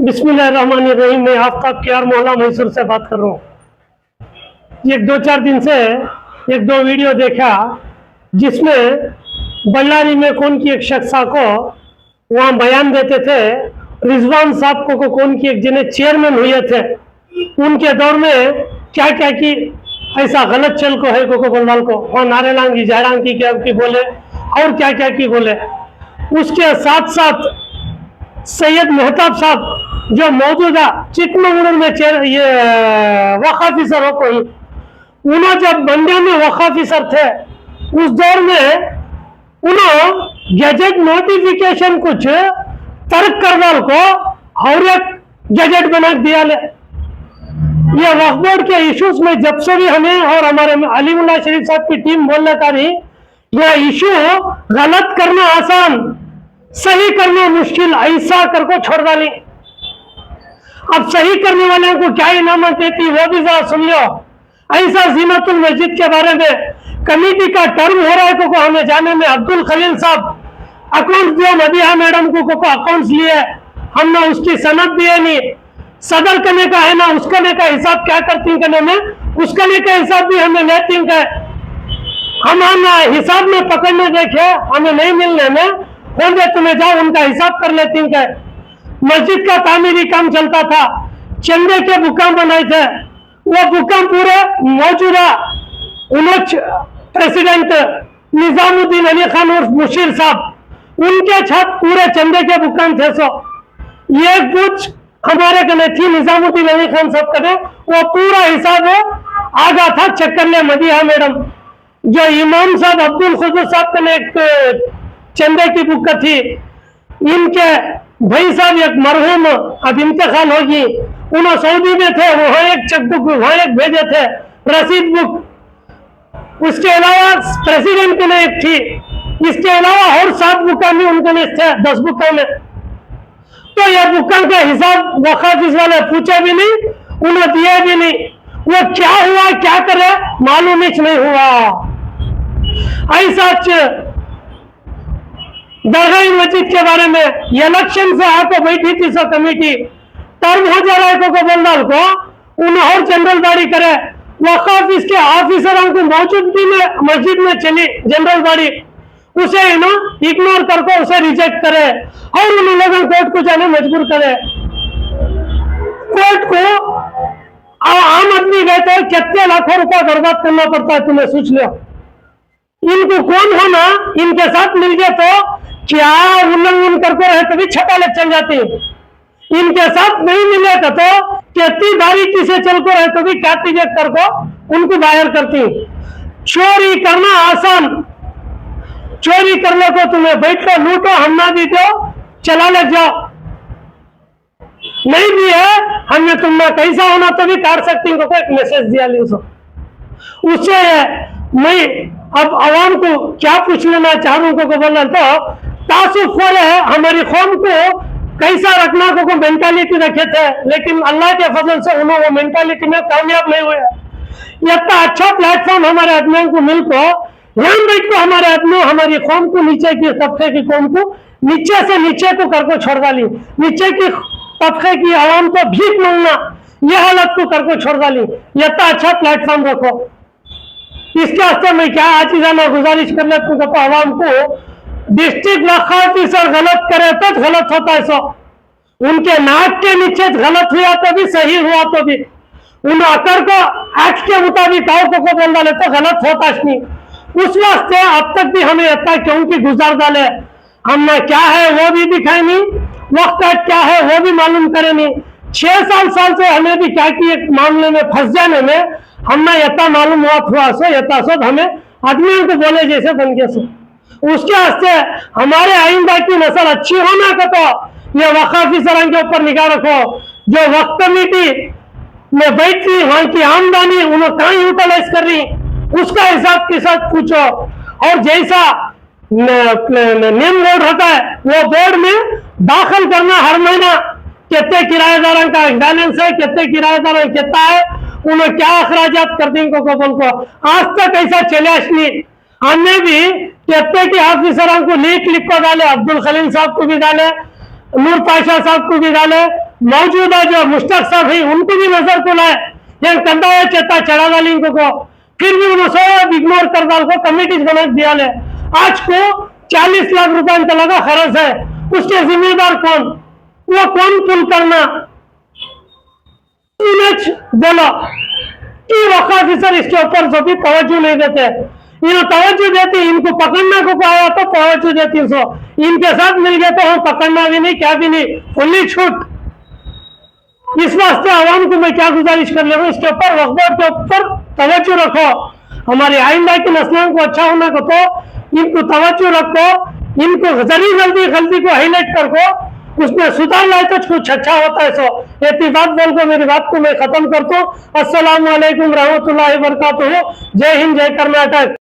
बिस्मिल्लाहिर्रहमानिर्रहीम। मैं आफ्ताब केआर मोहल्ला मैसूर से बात कर रहा हूँ। एक 2-4 दिन से एक दो वीडियो देखा जिसमें बल्लारी में कौन की एक शख्सा को वहाँ बयान देते थे। रिजवान साहब को कौन की एक जने चेयरमैन हुए थे, उनके दौर में क्या क्या की ऐसा गलत चल को है को बंगाल को वहाँ नारेलांगी जारांगी क्या की बोले और क्या क्या की बोले। उसके साथ साथ सैयद मेहताब साहब जो मौजूदा चिकमंगलूर में ये वक्फ ऑफिसर हो कोई, उन्होंने जब बंडिया में वक्फ ऑफिसर थे उस दौर में उन्होंने गैजेट नोटिफिकेशन कुछ तर्क करवाल को और एक गैजेट बना दिया ले। ये वक्फ बोर्ड के इश्यूज में जब से भी हमें और हमारे अलीमुल्लाह शरीफ साहब की टीम बोलने का रही, ये इशू गलत करना आसान, सही करना मुश्किल, ऐसा करको छोड़ डाली। अब सही करने वाले को क्या इनामत देती वो भी जरा सुन लो। ऐसा जीनतुल मस्जिद के बारे में कमेटी का टर्म हो रहा है को हमें जाने में अब्दुल खलील साहब अकाउंट दिया, मदीहा मैडम को अकाउंट्स लिए, हमने उसकी सनद दिए नहीं। सदर करने का है ना, उसका ने का हिसाब क्या करती करने में, उसका ने का हिसाब भी हमें लेती है। हम हिसाब में पकड़ने देखे हमें नहीं मिलने में फोन दे तुम्हें जाओ उनका हिसाब कर लेती है। मस्जिद का तामीरी काम चलता था, चंदे के बुकाम बनाए थे, वो बुकाम पूरे मौजूदा प्रेसिडेंट निजामुद्दीन अली खान और मुशीर साहब उनके छत पूरे चंदे के बुकाम थे। सो ये कुछ हमारे कने थी निजामुद्दीन अली खान साहब कने, वो पूरा हिसाब आगा था चेक कर ले मदीहा मैडम। जो इमाम साहब अब्दुल खुदूस साहब कने एक चंदे की बुक थी, इनके भाई साहब एक मरहूम अब इंतकाल होगी, उन्होंने सऊदी में थे, वहां एक चेक बुक वहां एक भेजे थे रसीद बुक। उसके अलावा प्रेसिडेंट के लिए एक थी, इसके अलावा और 7 बुका में उनके लिए थे 10 बुका में। तो यह बुका का हिसाब वक्फ ऑफिस वाले पूछे भी नहीं, उन्हें दिए भी नहीं। वो क्या हुआ क्या करे मालूम ही नहीं हुआ। ऐसा दरगाह मस्जिद के बारे में इलेक्शन से आकर बैठी थी सब कमेटी, टर्म हो जा रहा है को बंदाल को उन्हें और जनरल बॉडी करे। वक्फ ऑफिस के ऑफिसरों को मौजूदगी में मस्जिद में चली जनरल बॉडी, उसे इग्नोर करके उसे रिजेक्ट करे और उन लोगों कोर्ट को जाने मजबूर करे। कोर्ट को आम आदमी गए तो कितने लाखों रुपया बर्बाद करना पड़ता है, तुम्हें सोच लो। इनको कौन होना इनके साथ मिल गए तो क्या उल्लंघन करके रहे तभी छटाले चल जाती, इनके साथ नहीं मिलेगा तो कितनी बारीकी से चल कर रहे तो भी क्या रिजेक्ट करको उनको बाहर करती। चोरी करना आसान, चोरी करने को तुम्हें बैठ कर लूटो हम ना दी दो चला ले जाओ, नहीं भी है हमने तुम्हें कैसा होना तो भी काट सकती को एक मैसेज दिया ली उससे। मैं अब आवाम को क्या पूछ लेना चाहूँ को बोलना तो तासुफ वाले हमारी कौम को कैसा रखना को मेंटालिटी रखे थे, लेकिन अल्लाह के फजल से उन्होंने वो मेंटालिटी में कामयाब नहीं हुए। इतना अच्छा प्लेटफॉर्म हमारे आदमियों को मिल को ध्यान बैठ को हमारे आदमी हमारी कौम को नीचे की तबके की कौम को नीचे से नीचे को करको छोड़ डाली, नीचे की तबके की आवाम को भीख मांगना यह हालत को करको छोड़ डाली। इतना अच्छा प्लेटफॉर्म रखो। इसके वास्ते मैं क्या आजीजाना गुजारिश कर लेता हूँ आवाम को, डिस्ट्रिक्ट वक्फ ऑफिसर गलत करे तो गलत होता है, सो उनके नाक के नीचे गलत हुआ तो भी सही हुआ तो भी उन अकर को एक्ट के मुताबिक और को बोल डाले तो गलत होता नहीं। उस वास्ते अब तक भी हमें इतना क्यों की गुजार डाले, हमने क्या है वो भी दिखाई नहीं, वक्त क्या है वो भी मालूम करे नहीं। 6 साल से हमें भी क्या की एक मामले में फंस जाने में हमने इतना मालूम हुआ सो इतना सब हमें आदमियों को बोले जैसे बन गए सो। उसके वास्ते हमारे आइंदा की नस्ल अच्छी होना का तो ये वक्फ ऑफिसरों के ऊपर निगाह रखो। जो वक्फ कमेटी में बैठती वहां की आमदनी उन्हें कहाँ यूटिलाइज कर रही उसका हिसाब के साथ पूछो। और जैसा नेम बोर्ड होता है वो बोर्ड में दाखिल करना हर महीना कितने किराएदारों का बैलेंस है, कितने किराएदार कितना है, उन्हें क्या अखराजात कर देंगे को बोल को आज तक ऐसा चले नहीं। हमने भी कितने के ऑफिसरों को लिख को डाले, अब्दुल खलील साहब को भी डाले, नूर पाशा साहब को भी डाले, मौजूदा जो मुश्ताक साहब है उनको भी नजर को लाए ये कंधा चेता चढ़ा डाली इनको को फिर भी उन्होंने सब इग्नोर कर डाल को कमेटी बना दिया ले आज को 40 लाख रुपए इनका लगा खर्च है उसके जिम्मेदार कौन वो कौन पुल करना बोला कि वक्त ऑफिसर इसके ऊपर जो भी तवज्जो नहीं देते ये तवज्जो देती इनको पकड़ना को आया तो तवज्जो देती सो इनके साथ मिल गए तो हम पकड़ना भी नहीं क्या भी नहीं खुली छूट इस वास्ते आवाम को मैं क्या गुजारिश कर ले रहा हूँ इसके ऊपर वक्त के ऊपर तवज्जो रखो हमारी आइंदा की नस्लों को अच्छा होना को तो इनको तवज्जो रखो इनको जरी जल्दी गलती को हाईलाइट करो उसमें सुधार लाए तो कुछ अच्छा होता है सो इतनी बात बोल को मेरी बात को मैं खत्म करता हूँ अस्सलाम वालेकुम रहमतुल्लाहि व बरकातुहू जय हिंद जय कर्नाटक।